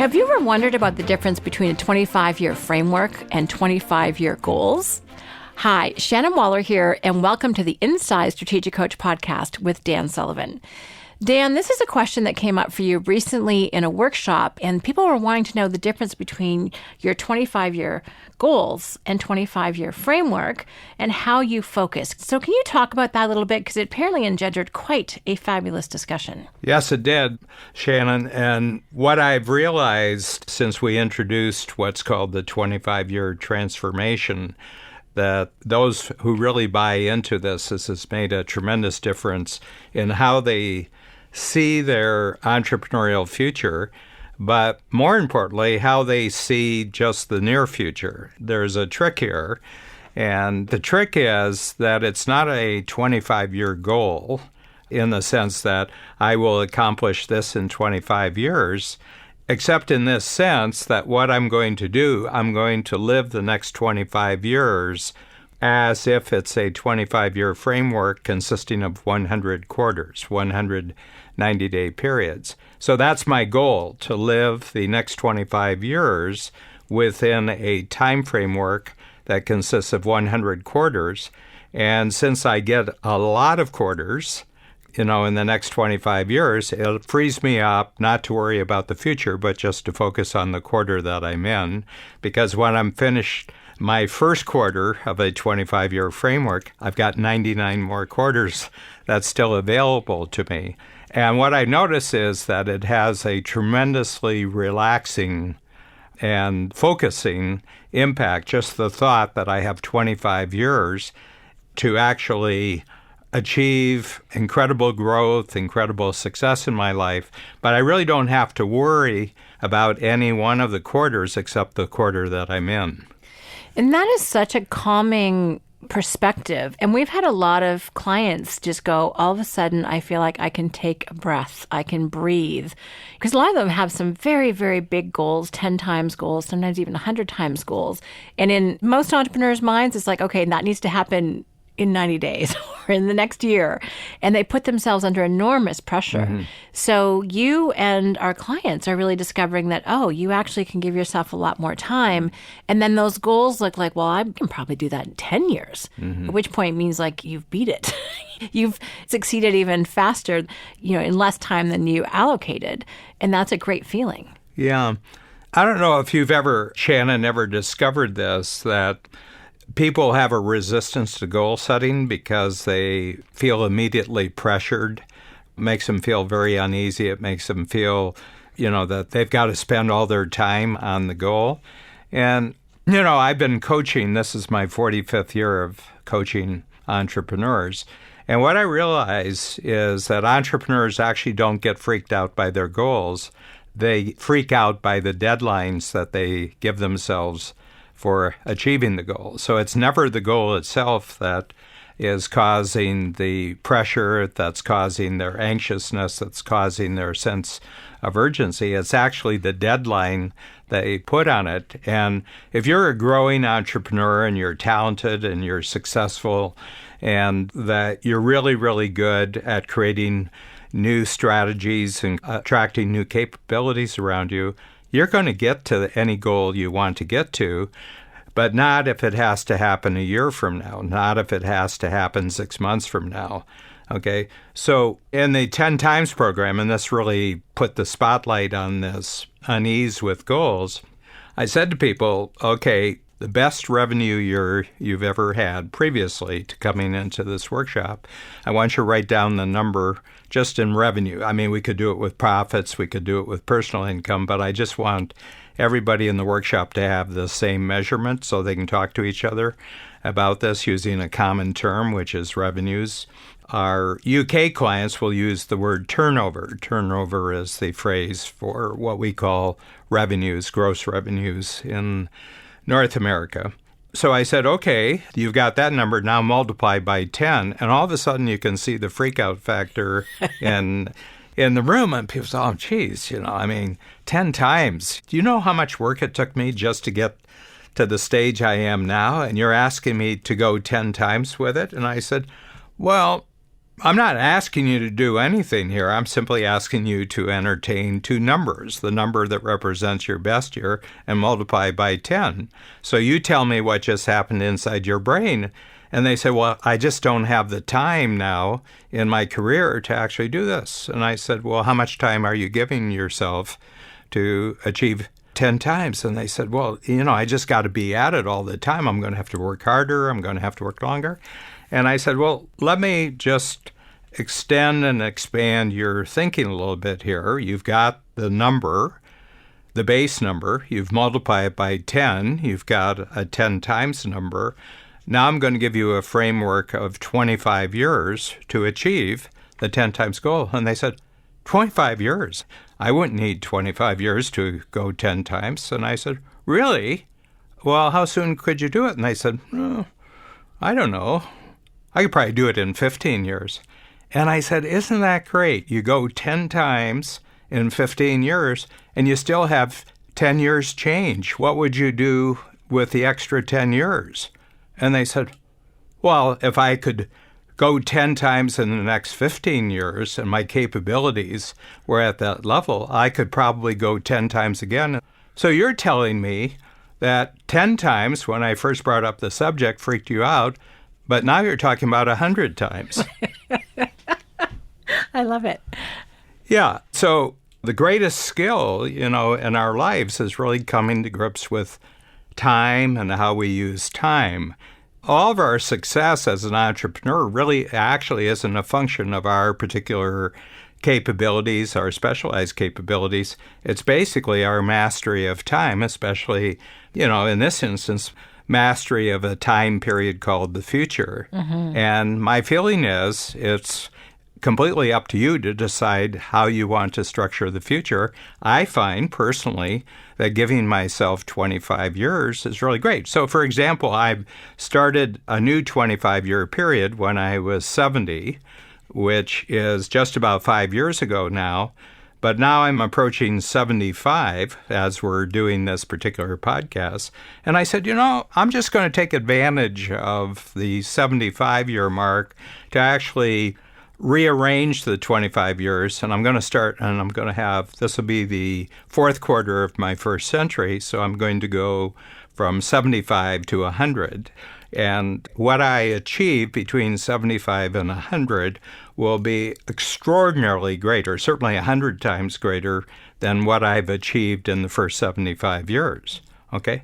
Have you ever wondered about the difference between a 25-year framework and 25-year goals? Hi, Shannon Waller here, and welcome to the Inside Strategic Coach podcast with Dan Sullivan. Dan, this is a question that came up for you recently in a workshop, and people were wanting to know the difference between your 25-year goals and 25-year framework and how you focus. So can you talk about that a little bit? Because it apparently engendered quite a fabulous discussion. Yes, it did, Shannon. And what I've realized since we introduced what's called the 25-year transformation, that those who really buy into this has made a tremendous difference in how they see their entrepreneurial future, but more importantly, how they see just the near future. There's a trick here, and the trick is that it's not a 25-year goal in the sense that I will accomplish this in 25 years, except in this sense that what I'm going to do, I'm going to live the next 25 years as if it's a 25-year framework consisting of 100 quarters, 100 90-day periods. So that's my goal, to live the next 25 years within a time framework that consists of 100 quarters. And since I get a lot of quarters, in the next 25 years, it frees me up not to worry about the future, but just to focus on the quarter that I'm in. Because when I'm finished my first quarter of a 25-year framework, I've got 99 more quarters that's still available to me. And what I notice is that it has a tremendously relaxing and focusing impact, just the thought that I have 25 years to actually achieve incredible growth, incredible success in my life, but I really don't have to worry about any one of the quarters except the quarter that I'm in. And that is such a calming perspective. And we've had a lot of clients just go, all of a sudden, I feel like I can take a breath, I can breathe. Because a lot of them have some very, very big goals, 10 times goals, sometimes even 100 times goals. And in most entrepreneurs' minds, it's like, okay, that needs to happen in 90 days or in the next year. And they put themselves under enormous pressure. Mm-hmm. So you and our clients are really discovering that, you actually can give yourself a lot more time. And then those goals look like, well, I can probably do that in 10 years, at which point means like you've beat it. You've succeeded even faster, in less time than you allocated. And that's a great feeling. Yeah. I don't know if you've ever, Shannon, discovered this, that people have a resistance to goal setting because they feel immediately pressured. It makes them feel very uneasy. It makes them feel, that they've got to spend all their time on the goal. And, I've been coaching. This is my 45th year of coaching entrepreneurs. And what I realize is that entrepreneurs actually don't get freaked out by their goals. They freak out by the deadlines that they give themselves for achieving the goal. So it's never the goal itself that is causing the pressure, that's causing their anxiousness, that's causing their sense of urgency. It's actually the deadline they put on it. And if you're a growing entrepreneur and you're talented and you're successful and that you're really, really good at creating new strategies and attracting new capabilities around you, you're going to get to any goal you want to get to, but not if it has to happen a year from now, not if it has to happen 6 months from now. Okay, so in the 10 times program, and this really put the spotlight on this unease with goals, I said to people, okay, the best revenue year you've ever had previously to coming into this workshop, I want you to write down the number just in revenue. I mean, we could do it with profits, we could do it with personal income, but I just want everybody in the workshop to have the same measurement so they can talk to each other about this using a common term, which is revenues. Our UK clients will use the word turnover. Turnover is the phrase for what we call revenues, gross revenues in North America. So I said, okay, you've got that number, now multiply by 10. And all of a sudden you can see the freakout factor in the room. And people say, oh, geez, 10 times. Do you know how much work it took me just to get to the stage I am now? And you're asking me to go 10 times with it? And I said, well, I'm not asking you to do anything here. I'm simply asking you to entertain two numbers, the number that represents your best year and multiply by 10. So you tell me what just happened inside your brain. And they say, well, I just don't have the time now in my career to actually do this. And I said, well, how much time are you giving yourself to achieve 10 times? And they said, well, I just got to be at it all the time. I'm going to have to work harder. I'm going to have to work longer. And I said, well, let me just extend and expand your thinking a little bit here. You've got the number, the base number. You've multiplied it by 10. You've got a 10 times number. Now I'm going to give you a framework of 25 years to achieve the 10 times goal. And they said, 25 years? I wouldn't need 25 years to go 10 times. And I said, really? Well, how soon could you do it? And they said, I don't know. I could probably do it in 15 years. And I said, isn't that great? You go 10 times in 15 years, and you still have 10 years change. What would you do with the extra 10 years? And they said, well, if I could go 10 times in the next 15 years and my capabilities were at that level, I could probably go 10 times again. So you're telling me that 10 times when I first brought up the subject freaked you out, but now you're talking about 100 times. I love it. Yeah. So the greatest skill, in our lives is really coming to grips with time and how we use time. All of our success as an entrepreneur really actually isn't a function of our particular capabilities, our specialized capabilities. It's basically our mastery of time, especially, in this instance, mastery of a time period called the future. Mm-hmm. And my feeling is it's completely up to you to decide how you want to structure the future. I find personally that giving myself 25 years is really great. So, for example, I've started a new 25-year period when I was 70, which is just about 5 years ago now. But now I'm approaching 75 as we're doing this particular podcast. And I said, I'm just going to take advantage of the 75-year mark to actually rearrange the 25 years, and I'm going to start, and I'm going to have, this will be the fourth quarter of my first century, so I'm going to go from 75 to 100. And what I achieve between 75 and 100 will be extraordinarily greater, certainly 100 times greater than what I've achieved in the first 75 years, okay?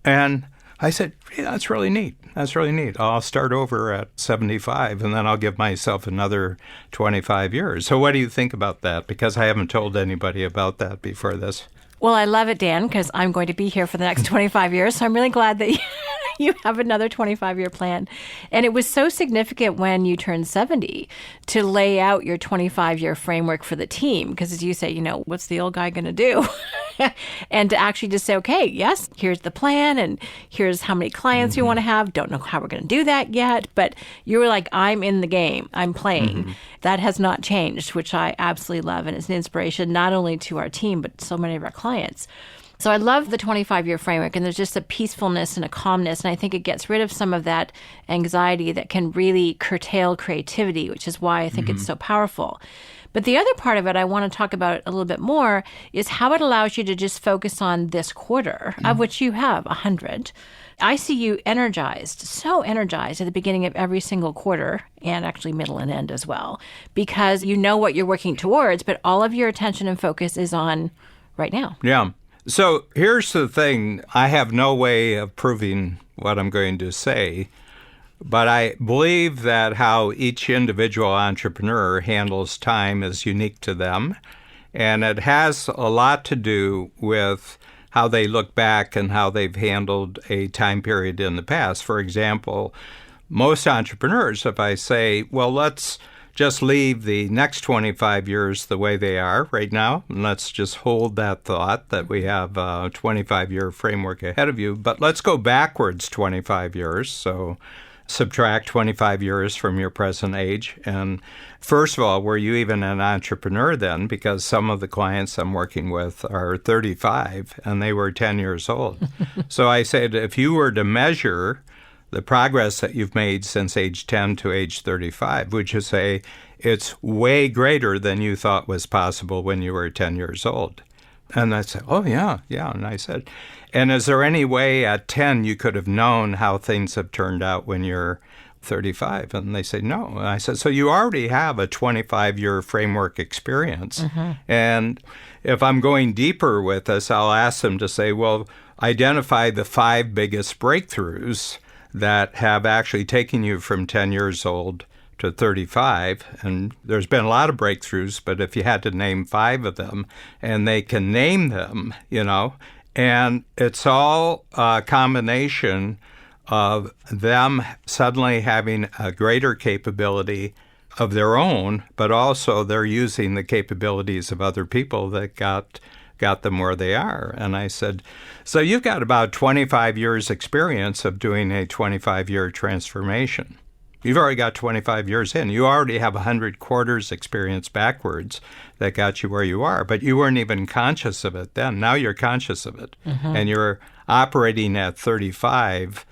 And I said, yeah, that's really neat. That's really neat. I'll start over at 75, and then I'll give myself another 25 years. So what do you think about that? Because I haven't told anybody about that before this. Well, I love it, Dan, because I'm going to be here for the next 25 years. So I'm really glad that you have another 25-year plan. And it was so significant when you turned 70 to lay out your 25-year framework for the team. Because as you say, what's the old guy going to do? And to actually just say, okay, yes, here's the plan. And here's how many clients you want to have. Don't know how we're going to do that yet. But you were like, I'm in the game. I'm playing. Mm-hmm. That has not changed, which I absolutely love. And it's an inspiration not only to our team, but so many of our clients. So I love the 25-year framework, and there's just a peacefulness and a calmness, and I think it gets rid of some of that anxiety that can really curtail creativity, which is why I think it's so powerful. But the other part of it I want to talk about a little bit more is how it allows you to just focus on this quarter, of which you have 100. I see you energized, so energized at the beginning of every single quarter, and actually middle and end as well, because you know what you're working towards, but all of your attention and focus is on right now. Yeah. So here's the thing. I have no way of proving what I'm going to say, but I believe that how each individual entrepreneur handles time is unique to them, and it has a lot to do with how they look back and how they've handled a time period in the past. For example, most entrepreneurs, if I say, well, let's just leave the next 25 years the way they are right now, and let's just hold that thought that we have a 25-year framework ahead of you, but let's go backwards 25 years. So subtract 25 years from your present age. And first of all, were you even an entrepreneur then? Because some of the clients I'm working with are 35 and they were 10 years old. So I said, if you were to measure the progress that you've made since age 10 to age 35, would you say it's way greater than you thought was possible when you were 10 years old? And I said, oh, yeah. And I said, and is there any way at 10 you could have known how things have turned out when you're 35? And they say, no. And I said, so you already have a 25-year framework experience. Mm-hmm. And if I'm going deeper with this, I'll ask them to say, well, identify the 5 biggest breakthroughs that have actually taken you from 10 years old to 35. And there's been a lot of breakthroughs, but if you had to name 5 of them, and they can name them, and it's all a combination of them suddenly having a greater capability of their own, but also they're using the capabilities of other people that got them where they are. And I said, so you've got about 25 years experience of doing a 25-year transformation. You've already got 25 years in. You already have 100 quarters experience backwards that got you where you are, but you weren't even conscious of it then. Now you're conscious of it. Mm-hmm. And you're operating at 35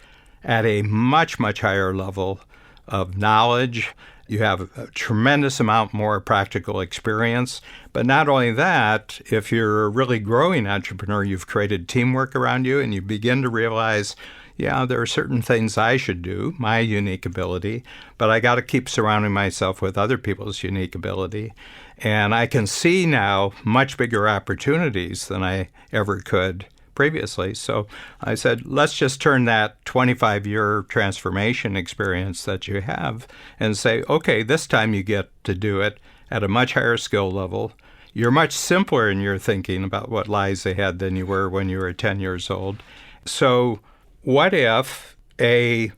at a much, much higher level of knowledge. You have a tremendous amount more practical experience. But not only that, if you're a really growing entrepreneur, you've created teamwork around you, and you begin to realize, yeah, there are certain things I should do, my unique ability, but I got to keep surrounding myself with other people's unique ability. And I can see now much bigger opportunities than I ever could previously. So I said, let's just turn that 25-year transformation experience that you have and say, okay, this time you get to do it at a much higher skill level. You're much simpler in your thinking about what lies ahead than you were when you were 10 years old. So what if a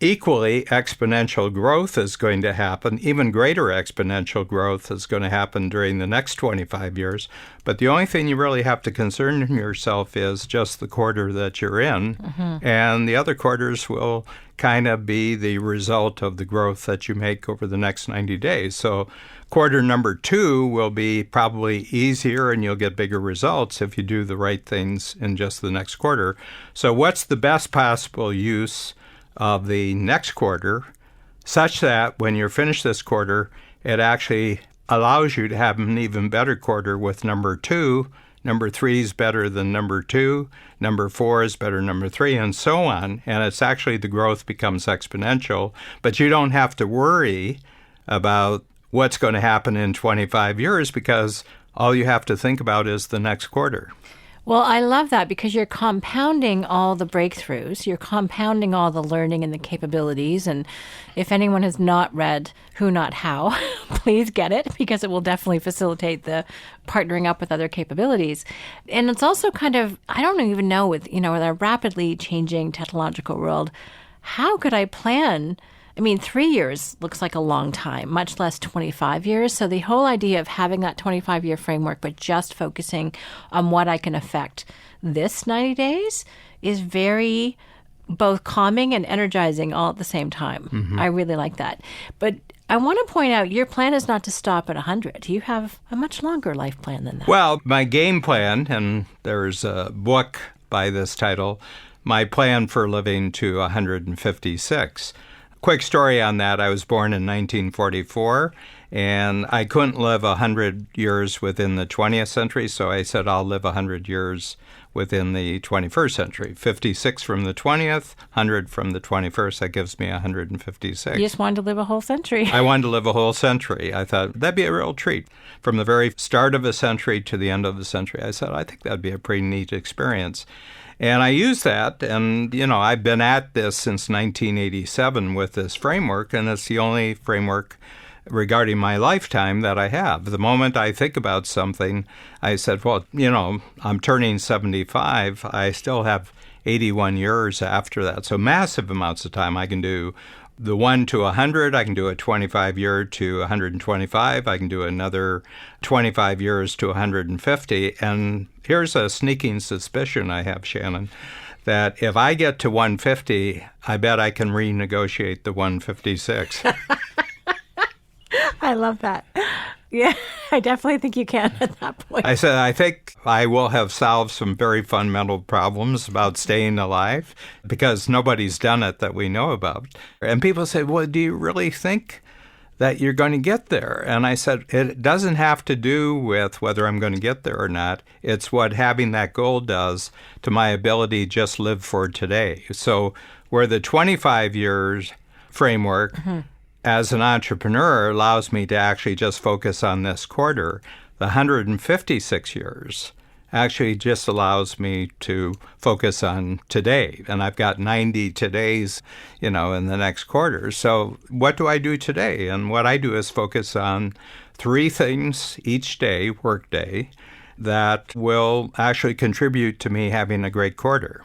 equally exponential growth is going to happen, even greater exponential growth is going to happen during the next 25 years, but the only thing you really have to concern yourself is just the quarter that you're in, mm-hmm. and the other quarters will kind of be the result of the growth that you make over the next 90 days. So quarter number 2 will be probably easier, and you'll get bigger results if you do the right things in just the next quarter. So what's the best possible use of the next quarter, such that when you're finished this quarter, it actually allows you to have an even better quarter with number 2. Number 3 is better than number 2. Number 4 is better than number 3, and so on. And it's actually the growth becomes exponential, but you don't have to worry about what's going to happen in 25 years because all you have to think about is the next quarter. Well, I love that because you're compounding all the breakthroughs. You're compounding all the learning and the capabilities. And if anyone has not read Who Not How, please get it because it will definitely facilitate the partnering up with other capabilities. And it's also kind of, I don't even know, with our rapidly changing technological world, how could I plan? I mean, 3 years looks like a long time, much less 25 years. So the whole idea of having that 25-year framework, but just focusing on what I can affect this 90 days is very both calming and energizing all at the same time. Mm-hmm. I really like that. But I want to point out your plan is not to stop at 100. You have a much longer life plan than that. Well, my game plan, and there's a book by this title, My Plan for Living to 156. Quick story on that. I was born in 1944, and I couldn't live 100 years within the 20th century, so I said I'll live 100 years within the 21st century. 56 from the 20th, 100 from the 21st. That gives me 156. You just wanted to live a whole century. I wanted to live a whole century. I thought that'd be a real treat. From the very start of a century to the end of the century, I said, I think that'd be a pretty neat experience. And I use that, and, I've been at this since 1987 with this framework, and it's the only framework regarding my lifetime that I have. The moment I think about something, I said, well, I'm turning 75. I still have 81 years after that. So massive amounts of time. I can do the 1 to 100. I can do a 25-year to 125. I can do another 25 years to 150. And here's a sneaking suspicion I have, Shannon, that if I get to 150, I bet I can renegotiate the 156. I love that. Yeah, I definitely think you can at that point. I said, I think I will have solved some very fundamental problems about staying alive because nobody's done it that we know about. And people say, well, do you really think that you're going to get there? And I said, it doesn't have to do with whether I'm going to get there or not. It's what having that goal does to my ability to just live for today. So where the 25 years framework as an entrepreneur allows me to actually just focus on this quarter, the 156 years actually just allows me to focus on today. And I've got 90 todays, in the next quarter. So what do I do today? And what I do is focus on 3 things each day, work day, that will actually contribute to me having a great quarter.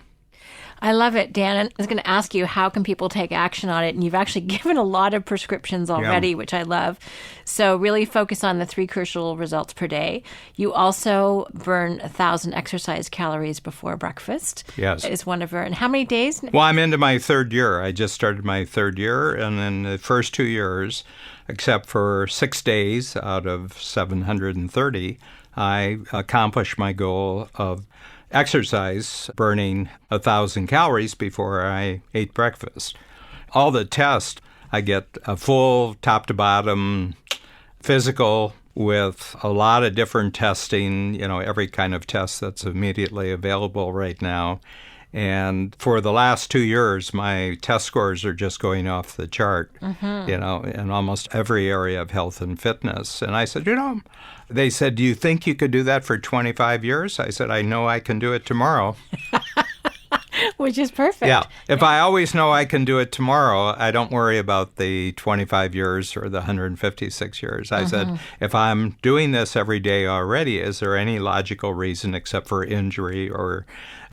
I love it, Dan. And I was going to ask you, how can people take action on it? And you've actually given a lot of prescriptions already, which I love. So really focus on the 3 crucial results per day. You also burn 1,000 exercise calories before breakfast. Yes. Is one of your, and how many days? Well, I'm into my 3rd year. I just started my 3rd year. And then the first 2 years, except for 6 days out of 730, I accomplished my goal of exercise, burning 1,000 calories before I ate breakfast. All the tests, I get a full top-to-bottom physical with a lot of different testing, every kind of test that's immediately available right now. And for the last 2 years, my test scores are just going off the chart, in almost every area of health and fitness. And I said, they said, do you think you could do that for 25 years? I said, I know I can do it tomorrow. Which is perfect. Yeah. If I always know I can do it tomorrow, I don't worry about the 25 years or the 156 years. I said, if I'm doing this every day already, is there any logical reason except for injury or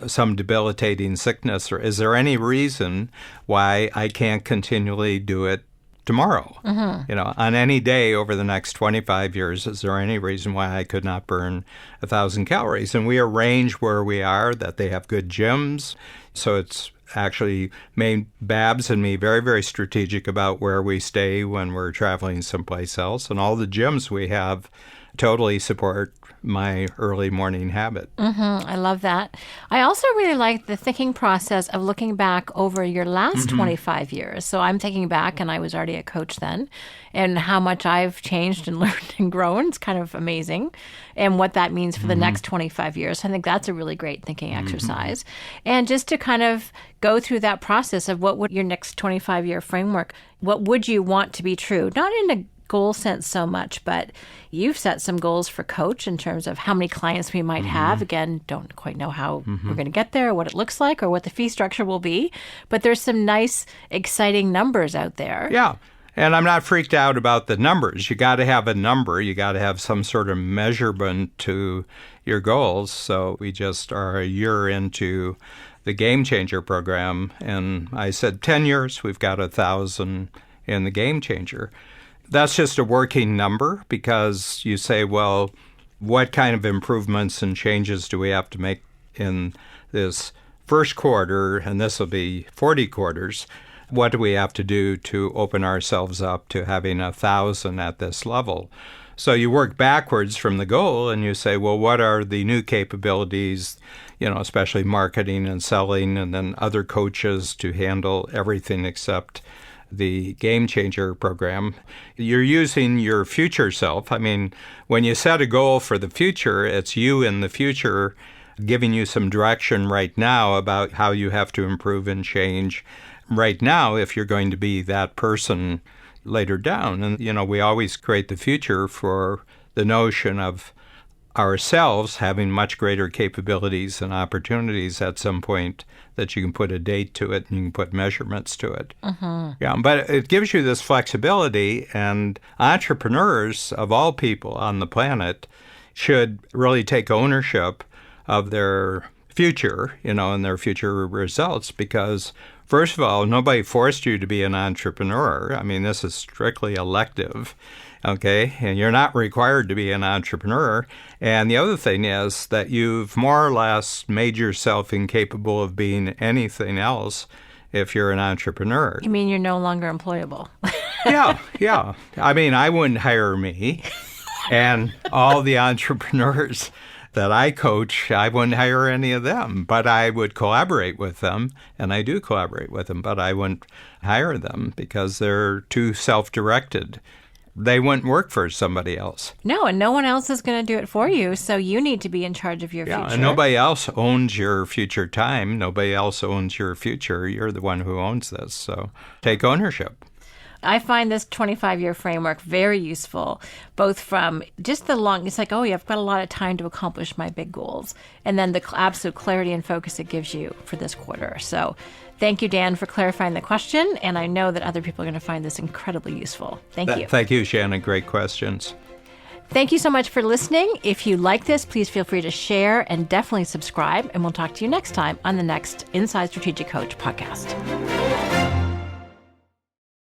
some debilitating sickness? Or is there any reason why I can't continually do it tomorrow? On any day over the next 25 years, is there any reason why I could not burn 1,000 calories? And we arrange where we are, that they have good gyms. So it's actually made Babs and me very, very strategic about where we stay when we're traveling someplace else. And all the gyms we have totally support my early morning habit. I love that. I also really like the thinking process of looking back over your last 25 years. So I'm thinking back, and I was already a coach then, and how much I've changed and learned and grown. It's kind of amazing. And what that means for the next 25 years. I think that's a really great thinking exercise. And just to kind of go through that process of what would your next 25-year framework, what would you want to be true? Not in a goal sense so much, but you've set some goals for Coach in terms of how many clients we might have. Again, don't quite know how we're going to get there, what it looks like, or what the fee structure will be. But there's some nice, exciting numbers out there. Yeah. And I'm not freaked out about the numbers. You got to have a number. You got to have some sort of measurement to your goals. So we just are a year into the Game Changer program. And I said 10 years, we've got 1,000 in the Game Changer. That's just a working number because you say, well, what kind of improvements and changes do we have to make in this first quarter? And this will be 40 quarters. What do we have to do to open ourselves up to having 1,000 at this level? So you work backwards from the goal and you say, well, what are the new capabilities, especially marketing and selling, and then other coaches to handle everything except the Game Changer program. You're using your future self. I mean, when you set a goal for the future, it's you in the future giving you some direction right now about how you have to improve and change right now if you're going to be that person later down. And, we always create the future for the notion of ourselves having much greater capabilities and opportunities at some point that you can put a date to it and you can put measurements to it. Yeah, but it gives you this flexibility, and entrepreneurs of all people on the planet should really take ownership of their future, and their future results, because first of all, nobody forced you to be an entrepreneur. I mean, this is strictly elective. Okay, and you're not required to be an entrepreneur. And the other thing is that you've more or less made yourself incapable of being anything else if you're an entrepreneur. You mean you're no longer employable? Yeah. I mean, I wouldn't hire me. And all the entrepreneurs that I coach, I wouldn't hire any of them, but I would collaborate with them, and I do collaborate with them, but I wouldn't hire them because they're too self-directed. They wouldn't work for somebody else. No, and no one else is going to do it for you, so you need to be in charge of your future. And nobody else owns your future time. Nobody else owns your future. You're the one who owns this, so take ownership. I find this 25-year framework very useful, both from just it's like, yeah, I've got a lot of time to accomplish my big goals, and then the absolute clarity and focus it gives you for this quarter. So thank you, Dan, for clarifying the question, and I know that other people are going to find this incredibly useful. Thank you. Thank you, Shannon. Great questions. Thank you so much for listening. If you like this, please feel free to share and definitely subscribe, and we'll talk to you next time on the next Inside Strategic Coach podcast.